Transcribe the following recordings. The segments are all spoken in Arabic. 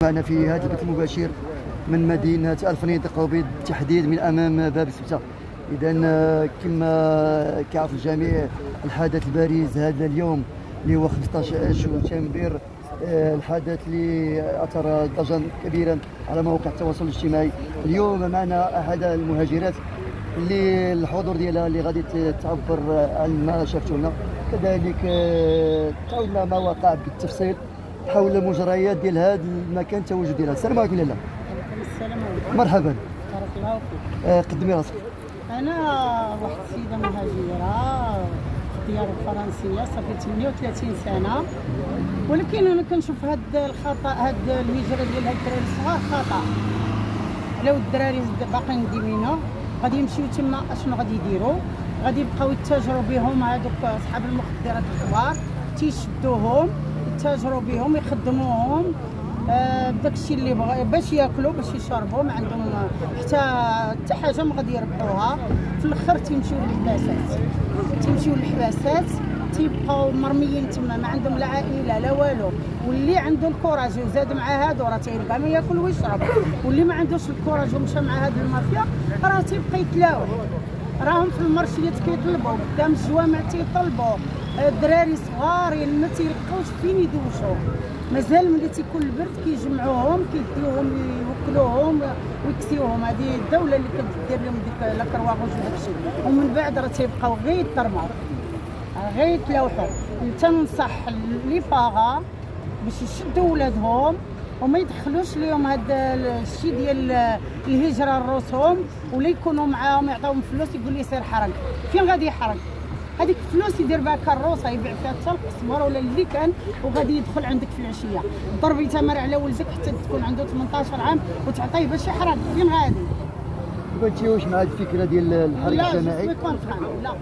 معنا في هذا البث المباشر من مدينة الفنيدق بالتحديد من أمام باب سبتة. إذا كما كيعرف الجميع الحدث البارز هذا اليوم اللي هو 15 شتنبر، الحدث اللي أثر ضجا كبيرا على مواقع التواصل الاجتماعي. اليوم معنا أحد المهاجرات اللي الحضور ديالها اللي غادي تعبر عن ما شافته لنا، كذلك تعاودنا ما وقع بالتفصيل حول مجريات ديال هذا المكان التواجد ديالها. السلام عليكم لاله. السلام عليكم. مرحبا. بارك الله فيك. قدمي راسك. انا واحد السيده مهاجره ديال الفرنسيه صافي 38 سنه، ولكن انا كنشوف هاد الخطا، هاد الهجره ديال هاد الدراري الصغار خطا. لو الدراري باقيين ديمينا غادي يمشيو تما، اشنو غادي يديروا؟ غادي يبقاو يتاجروا بهم هادوك اصحاب المخدرات الكبار، تيشدوهم يتاجروا بهم يخدموهم بداك الشيء اللي بغا باش ياكلوا باش يشربوا، ما عندهم حتى حاجه ما غادي يربحوها. في الاخر تيمشيو للحباسات تيبقاو مرميين تما، ما عندهم لا عائله لا والو. واللي عنده الكوراج وزاد مع هادو راه تيلقى ما ياكل ويشرب، واللي ما عندوش الكوراج ومشى مع هاد المافيا راه تيبقى يتلاوح. راهم في المرشيات كيطلبوا، قدام الجوامع تيطلبوا، الدراري صغارين ما تيلقاوش فين يدوشوا. مازال ملي تيكون البرد كيجمعوهم كيديوهم يوكلوهم ويكسيوهم. هذه الدوله اللي كدير لهم ديك لا كرواغوج وداك الشيء، ومن بعد راه تيبقاو غير يترموا غير يتلوحوا. تنصح لي باغا باش يشدوا ولادهم وما يدخلوش ليهم هذا الشيء ديال الهجره الرسوم، ولا يكونوا معاهم يعطيوهم فلوس يقول لي سير حرق. فين غادي يحرق؟ هذيك الفلوس يدير بها كروسه يبيع فيها حتى القزبر ولا اللي كان، وغادي يدخل عندك في العشيه ضربي تمر على ولدك حتى تكون عنده 18 عام وتعطيه باش يحرق. فين غادي؟ كنتي واش مع هذه الفكره ديال الحرق الجماعي؟ لا،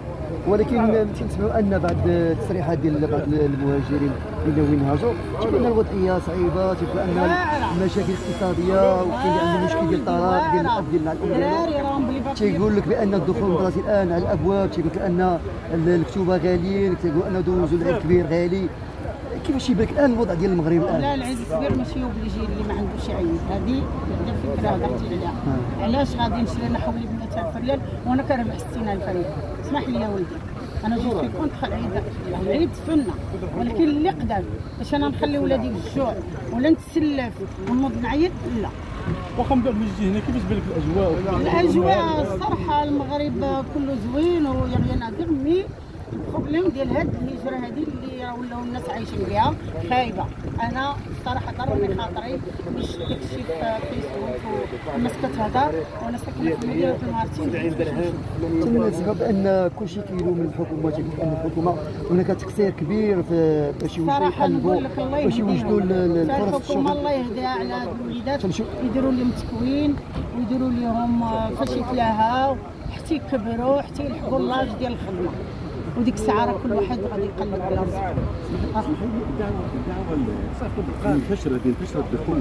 ولكن تنسمعوا ان بعض التصريحات ديال بعض المهاجرين اللي وين هاجروا تيقول ان الوضعيه صعيبه، تيقول ان المشاكل الاقتصاديه وكاين اللي عنده مشكل ديال الطلاق ديال الاب ديال الام، تيقول لك بان الدخول المدرسي الان على الابواب، تيقول لك ان الكتوبه غاليين، تيقول ان دوزوا العيد الكبير غالي. كيفاش يبان الان الوضع ديال المغرب الان؟ لا، العيد الكبير ماشي يوبليجي اللي ما عندوش عيد. هذه الفكره هضرتي عليها. علاش غادي نشري انا حولي ب 100,000 ريال وانا كنربح 60,000 ريال؟ اسمح لي يا ولدي، انا جيت في كونتخ العيد فنه، ولكن اللي قدام باش انا نخلي ولادي بالجوع ولا نتسلف ونوض نعيط؟ لا. واخا من بعد ما جيتي هنا كيفاش بان لك الاجواء؟ الاجواء الصراحه المغرب كله زوين ويعني نادر، مي البروبليم ديال هاد الهجره هذه اللي ولاو الناس عايشين بها خايبه. انا الصراحه ضرني خاطري باش داكشي في فيسبوك والناس كتهضر، وانا ساكنه في مدينه المارتين. تنسبب ان كلشي كيلوم الحكومه، تيقول ان الحكومه هناك تقصير كبير في باش يحلوا باش يوجدوا الفرص الحكومه. الله يهديها على هاد الوليدات، يديروا لهم تكوين ويديروا لهم فاش يتلاهاو حتى يكبروا حتى يلحقوا اللاج ديال الخدمه، وديك الساعه راه كل واحد غادي يقلب على رزقه. الدعوه انتشرت بقوه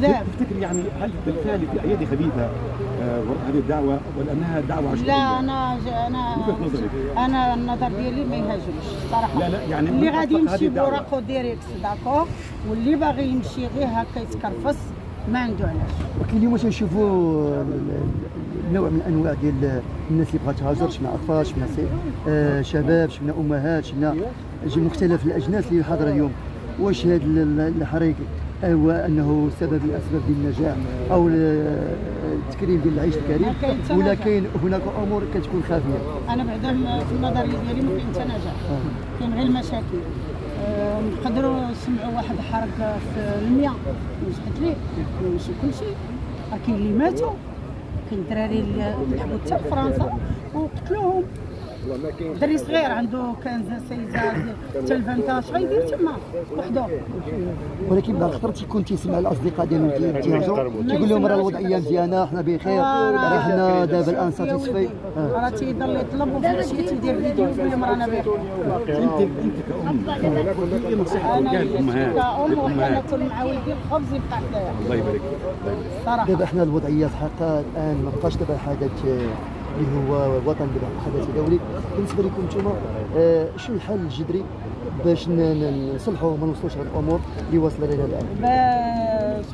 بزاف. تفتكر يعني هل بالفعل في ايادي خبيثه وراء هذه الدعوه ولا انها دعوه عشوائيه؟ لا، انا النظر ديالي ما يهاجمش صراحه. لا يعني اللي غادي يمشي بوراقو ديريكت داكور، واللي باغي يمشي غير هكا يتكرفس ما عنده علاش. ولكن اليوم تنشوفوا نوع من انواع ديال الناس اللي بغات تهاجر، شفنا اطفال، شفنا شباب، شفنا امهات، شفنا مختلف الاجناس اللي حاضره اليوم. واش هذا الحريق هو انه سبب من اسباب ديال النجاح او التكريم ديال العيش الكريم، ولا كاين هناك امور كتكون خافيه؟ انا بعدا في النظريه ديالي ما كاين حتى نجاح، كاين غير المشاكل. نقدروا نسمعوا واحد حرق في المياه وجحت ليه، ماشي كلشي. كاين اللي ماتوا، كاين الدراري اللي لحقوا حتى في فرنسا وقتلوهم. دري صغير عنده 15 16 حتى ل 18 غيدير تما وحده. ولكن بعض الخطر تيكون تيسمع الاصدقاء ديالو تيهاجروا تيقول لهم راه الوضعيه مزيانه، حنا بخير، راه حنا دابا الان ساتيسفاي. راه تيضل يطلب وفي العشيه تيدير فيديو يقول لهم رانا بخير. انت كأم اي نصيحه توجه للامهات؟ كأم وكناكل مع ولدي الخبز يبقى حدايا. الله يبارك صراحه دابا حنا الوضعيه حقا الان ما بقاش دابا حدث اللي هو وطن دابا حدث دولي. بالنسبه لكم نتوما شنو الحل الجذري باش نصلحوا ما نوصلوش هاد الامور اللي واصله لنا الان؟ باش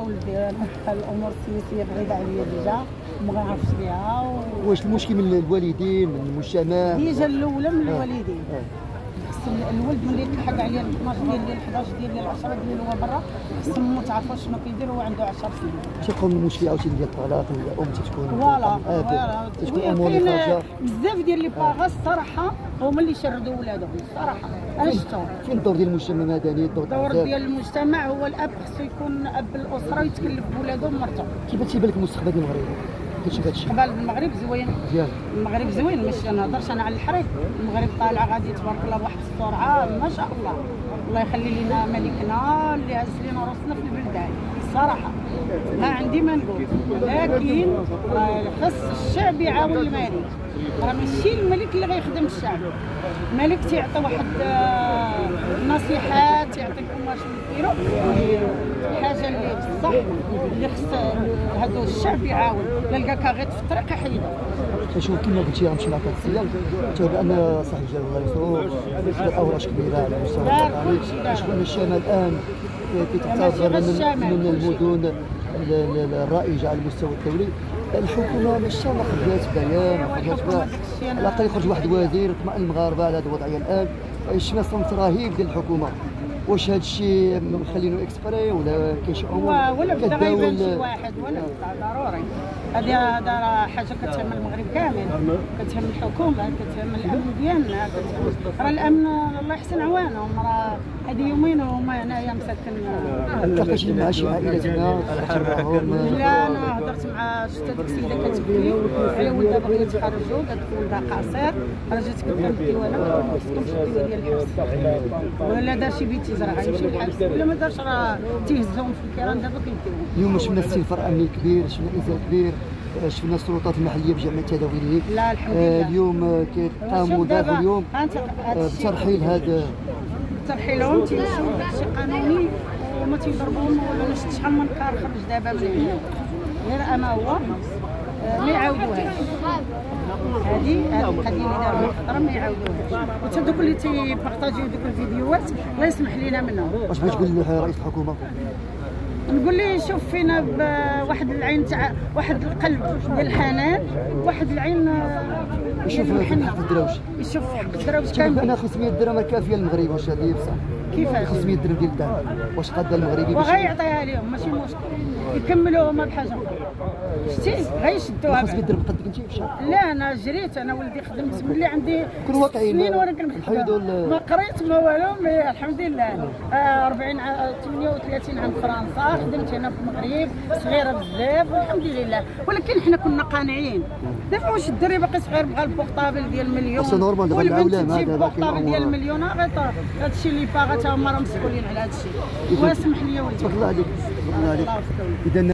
ولدي الامور السياسيه بعيده عليا ديجا ما غنعرفش بها. واش المشكل من الوالدين من المجتمع؟ ديجا الاولى من الوالدين. الولد ملي تلحق عليه 12 ديال 11 ديال 10 ديال هو برا، خصهم متعرفوا شنو كيدير وهو عنده 10 سنين. تيكون المشكل عاوتاني ديال الطلاق، الام تتكون فوالا تتكون امور اللي خارجه. بزاف ديال لي باغا الصراحه هما اللي شردوا ولادهم الصراحه. انا شفتهم. فين الدور ديال المجتمع المدني؟ الدور ديال المجتمع هو الاب، خصو يكون اب الاسره يتكلف بولادو ومرته. كيف تيبان لك المستقبل ديال المغرب؟ كتشوف هذا الشيء؟ المستقبل المغرب زوين. مزيان. المغرب زوين، ماشي نهضرش انا على الحريق. المغرب طالعه غادي تبارك الله بواحد السرعه ما شاء الله. الله يخلي لنا ملكنا اللي هز لنا راسنا في البلدان الصراحه. ما عندي ما نقول، لكن خص الشعب يعاون الملك. راه ماشي الملك اللي غيخدم الشعب. الملك تيعطي واحد النصيحات، يعطيكم واش ديروا الحاجه اللي بصح اللي خص هادو الشعب يعاون. لا لقاك غير في الطريق يحيدو. كنشوف كما قلتي غنمشي معك هذا السيد بان صاحب الجلاله الله يسرو دار اوراش كبيره على المستوى الوطني. شوف ان الشمال الان كيتعتبر من المدن الرائجه على المستوى الدولي. الحكومه ماشي ما خدات بيان، ما خدات على الاقل يخرج واحد وزير يطمئن المغاربه على هذه الوضعيه. الان شفنا صمت رهيب ديال الحكومه. واش هذا الشيء مخلينه اكسبري ولا كاين شي امور ولا بدا غيبان شي واحد ولا بدا ضروري؟ هذا راه حاجه كتهم المغرب كامل، كتهم الحكومه، كتهم الامن ديالنا، راه الامن الله يحسن عوانهم. راه هذه يومين وهما هنايا مساكن. تلاقيتي مع شي عائلات هنا تحرهم؟ لا انا هضرت مع شفت هذيك السيده كتبكي على ولدها باغي يتخرجوا، قالت ولدها قاصر. انا جيت قلت لها الديوانه ما خصكمش الديوانه ديال الحبس، ولا دار شي بيت يزرع غيمشي للحبس، ولا ما دارش راه تيهزهم في الكيران دابا كيديوهم. اليوم شفنا استنفار امني كبير، شفنا انزال كبير، شفنا السلطات المحليه بجميع التداوير. لا الحمد لله. اليوم كيقاموا دابا اليوم بترحيل هذا ترحيلهم تيمشيو بشي قانوني وما تيضربوهم. ولا شفت شحال من كار خرج دابا من هنا غير اما هو ما يعاودوهاش. هذه القضيه اللي داروها خطره ما يعاودوهاش. وتا دوك اللي تيبارطاجيو دوك الفيديوهات الله يسمح لينا منهم. واش بغيت تقول لرئيس الحكومه؟ نقول لي شوف فينا بواحد العين تاع واحد القلب ديال الحنان، واحد العين يشوف حق الدراوش، يشوف حق الدراوش كامل. انا 500 درهم كافيه للمغرب. واش هذه بصح؟ كيفاش 500 درهم ديال الذهب واش قاد المغربي باش وغيعطيها لهم؟ ماشي مشكل، يكملوا هما بحاجه اخرى. شتي غيشدوها. 500 درهم قدك انت في الشهر؟ لا انا جريت، انا ولدي خدمت ملي عندي كل واقعي سنين وانا كنخدم، ما قريت ما والو. مي الحمد لله 38 عام في فرنسا، خدمت هنا في المغرب صغيره بزاف والحمد لله. ولكن حنا كنا قانعين. دابا واش الدري باقي صغير بغى البورطابل ديال المليون، والبنت تجيب البورطابل ديال المليون. هذا الشيء اللي باغا تا هما راه مسؤولين على هذا الشيء. واسمح لي ولدي. تفضل عليك. تفضل عليك. اذا